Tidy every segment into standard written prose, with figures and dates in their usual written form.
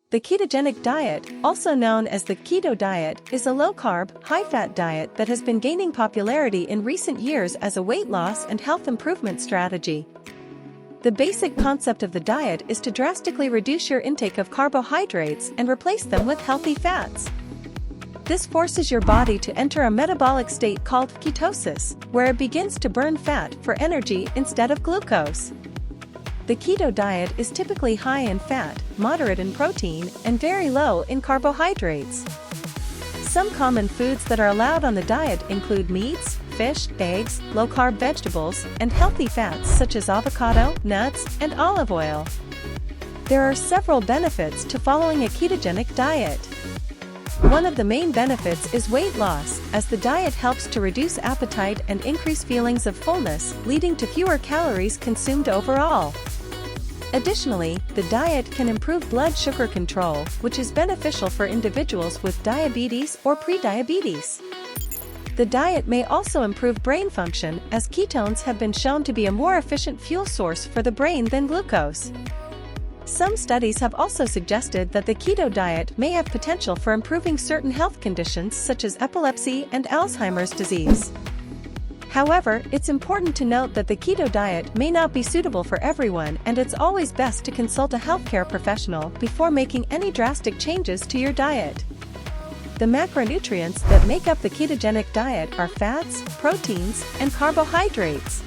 The ketogenic diet, also known as the keto diet, is a low-carb, high-fat diet that has been gaining popularity in recent years as a weight loss and health improvement strategy. The basic concept of the diet is to drastically reduce your intake of carbohydrates and replace them with healthy fats. This forces your body to enter a metabolic state called ketosis, where it begins to burn fat for energy instead of glucose. The keto diet is typically high in fat, moderate in protein, and very low in carbohydrates. Some common foods that are allowed on the diet include meats, fish, eggs, low-carb vegetables, and healthy fats such as avocado, nuts, and olive oil. There are several benefits to following a ketogenic diet. One of the main benefits is weight loss, as the diet helps to reduce appetite and increase feelings of fullness, leading to fewer calories consumed overall. Additionally, the diet can improve blood sugar control, which is beneficial for individuals with diabetes or prediabetes. The diet may also improve brain function, as ketones have been shown to be a more efficient fuel source for the brain than glucose. Some studies have also suggested that the keto diet may have potential for improving certain health conditions such as epilepsy and Alzheimer's disease. However, it's important to note that the keto diet may not be suitable for everyone, and it's always best to consult a healthcare professional before making any drastic changes to your diet. The macronutrients that make up the ketogenic diet are fats, proteins, and carbohydrates.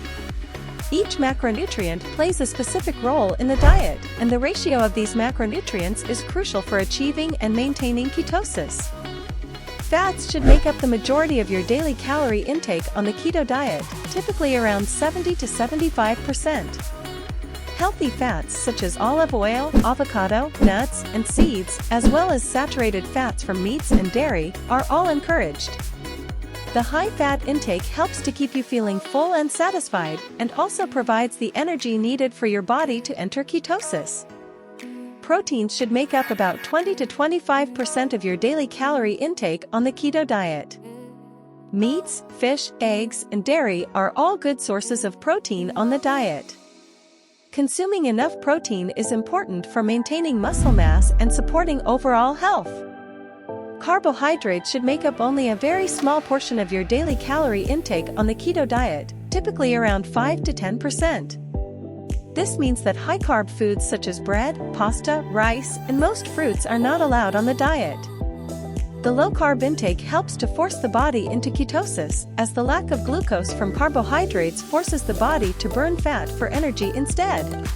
Each macronutrient plays a specific role in the diet, and the ratio of these macronutrients is crucial for achieving and maintaining ketosis. Fats should make up the majority of your daily calorie intake on the keto diet, typically around 70 to 75%. Healthy fats such as olive oil, avocado, nuts, and seeds, as well as saturated fats from meats and dairy, are all encouraged. The high-fat intake helps to keep you feeling full and satisfied, and also provides the energy needed for your body to enter ketosis. Proteins should make up about 20 to 25% of your daily calorie intake on the keto diet. Meats, fish, eggs, and dairy are all good sources of protein on the diet. Consuming enough protein is important for maintaining muscle mass and supporting overall health. Carbohydrates should make up only a very small portion of your daily calorie intake on the keto diet, typically around 5 to 10%. This means that high-carb foods such as bread, pasta, rice, and most fruits are not allowed on the diet. The low-carb intake helps to force the body into ketosis, as the lack of glucose from carbohydrates forces the body to burn fat for energy instead.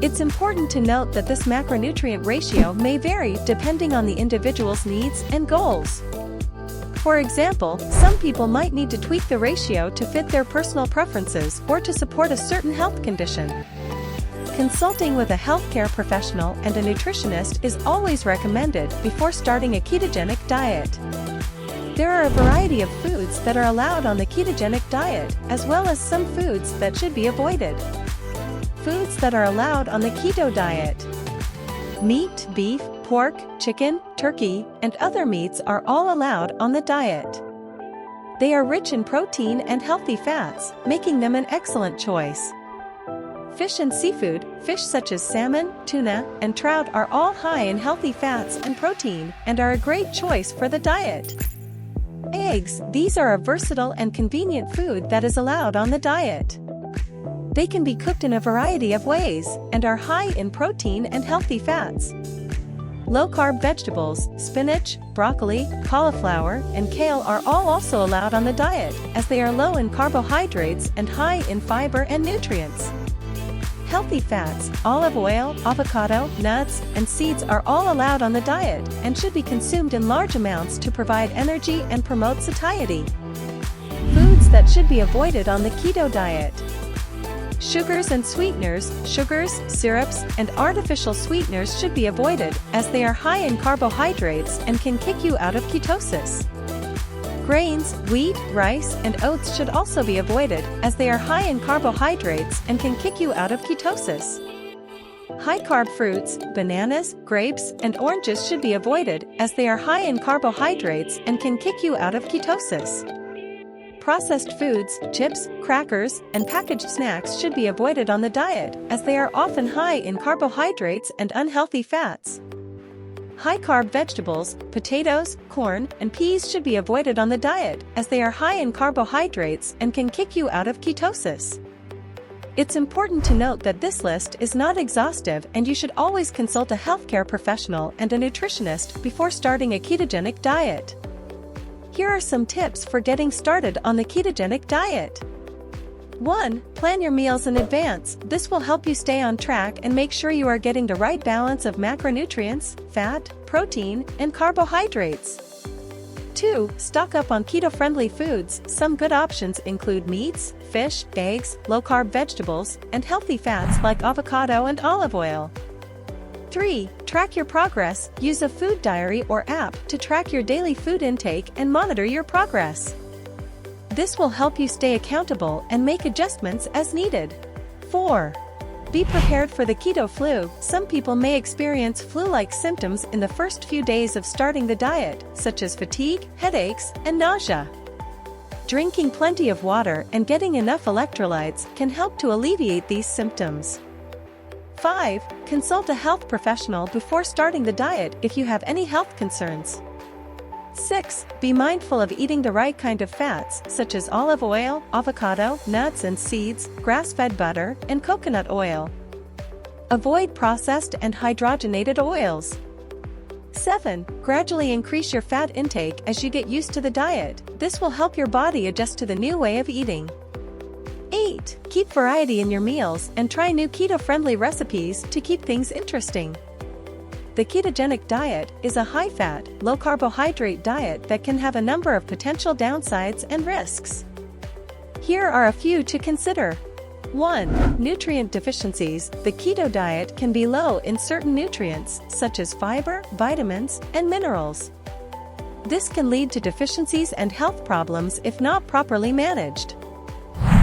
It's important to note that this macronutrient ratio may vary depending on the individual's needs and goals. For example, some people might need to tweak the ratio to fit their personal preferences or to support a certain health condition. Consulting with a healthcare professional and a nutritionist is always recommended before starting a ketogenic diet. There are a variety of foods that are allowed on the ketogenic diet, as well as some foods that should be avoided. Foods that are allowed on the keto diet: meat, beef, pork, chicken, turkey, and other meats are all allowed on the diet. They are rich in protein and healthy fats, making them an excellent choice. Fish and seafood, fish such as salmon, tuna, and trout are all high in healthy fats and protein, and are a great choice for the diet. Eggs, these are a versatile and convenient food that is allowed on the diet. They can be cooked in a variety of ways, and are high in protein and healthy fats. Low-carb vegetables, spinach, broccoli, cauliflower, and kale are all also allowed on the diet, as they are low in carbohydrates and high in fiber and nutrients. Healthy fats, olive oil, avocado, nuts, and seeds are all allowed on the diet, and should be consumed in large amounts to provide energy and promote satiety. Foods that should be avoided on the keto diet: sugars and sweeteners, sugars, syrups, and artificial sweeteners should be avoided, as they are high in carbohydrates and can kick you out of ketosis. Grains, wheat, rice, and oats should also be avoided, as they are high in carbohydrates and can kick you out of ketosis. High-carb fruits, bananas, grapes, and oranges should be avoided, as they are high in carbohydrates and can kick you out of ketosis. Processed foods, chips, crackers, and packaged snacks should be avoided on the diet, as they are often high in carbohydrates and unhealthy fats. high-carb vegetables, potatoes, corn, and peas should be avoided on the diet, as they are high in carbohydrates and can kick you out of ketosis. It's important to note that this list is not exhaustive, and you should always consult a healthcare professional and a nutritionist before starting a ketogenic diet. Here are some tips for getting started on the ketogenic diet. 1. Plan your meals in advance. This will help you stay on track and make sure you are getting the right balance of macronutrients, fat, protein, and carbohydrates. 2. Stock up on keto-friendly foods. Some good options include meats, fish, eggs, low-carb vegetables, and healthy fats like avocado and olive oil. 3. Track your progress. Use a food diary or app to track your daily food intake and monitor your progress. This will help you stay accountable and make adjustments as needed. 4. Be prepared for the keto flu. Some people may experience flu-like symptoms in the first few days of starting the diet, such as fatigue, headaches, and nausea. Drinking plenty of water and getting enough electrolytes can help to alleviate these symptoms. 5. Consult a health professional before starting the diet if you have any health concerns. 6. Be mindful of eating the right kind of fats, such as olive oil, avocado, nuts and seeds, grass-fed butter, and coconut oil. Avoid processed and hydrogenated oils. 7. Gradually increase your fat intake as you get used to the diet. This will help your body adjust to the new way of eating. 8. Keep variety in your meals and try new keto-friendly recipes to keep things interesting. The ketogenic diet is a high-fat, low-carbohydrate diet that can have a number of potential downsides and risks. Here are a few to consider. 1. Nutrient deficiencies. The keto diet can be low in certain nutrients, such as fiber, vitamins, and minerals. This can lead to deficiencies and health problems if not properly managed.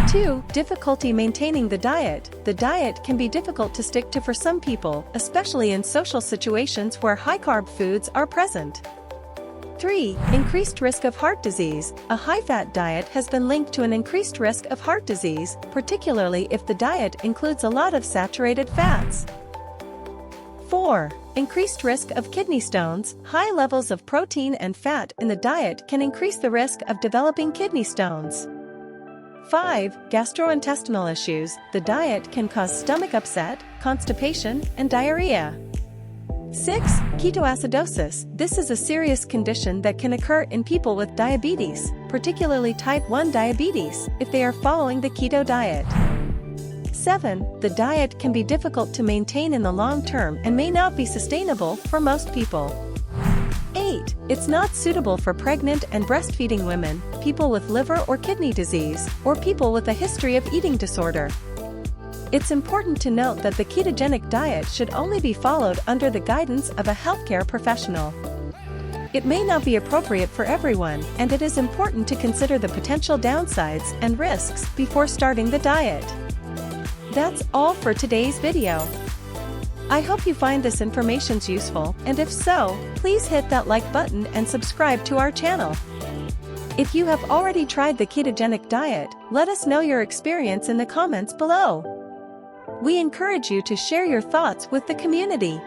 2. Difficulty maintaining the diet. The diet can be difficult to stick to for some people, especially in social situations where high-carb foods are present. 3. Increased risk of heart disease. A high-fat diet has been linked to an increased risk of heart disease, particularly if the diet includes a lot of saturated fats. 4. Increased risk of kidney stones. High levels of protein and fat in the diet can increase the risk of developing kidney stones. 5. Gastrointestinal issues. The diet can cause stomach upset, constipation, and diarrhea. 6. Ketoacidosis. This is a serious condition that can occur in people with diabetes, particularly type 1 diabetes, if they are following the keto diet. 7. The diet can be difficult to maintain in the long term and may not be sustainable for most people. 8. It's not suitable for pregnant and breastfeeding women, people with liver or kidney disease, or people with a history of eating disorder. It's important to note that the ketogenic diet should only be followed under the guidance of a healthcare professional. It may not be appropriate for everyone, and it is important to consider the potential downsides and risks before starting the diet. That's all for today's video. I hope you find this information useful, and if so, please hit that like button and subscribe to our channel. If you have already tried the ketogenic diet, let us know your experience in the comments below. We encourage you to share your thoughts with the community.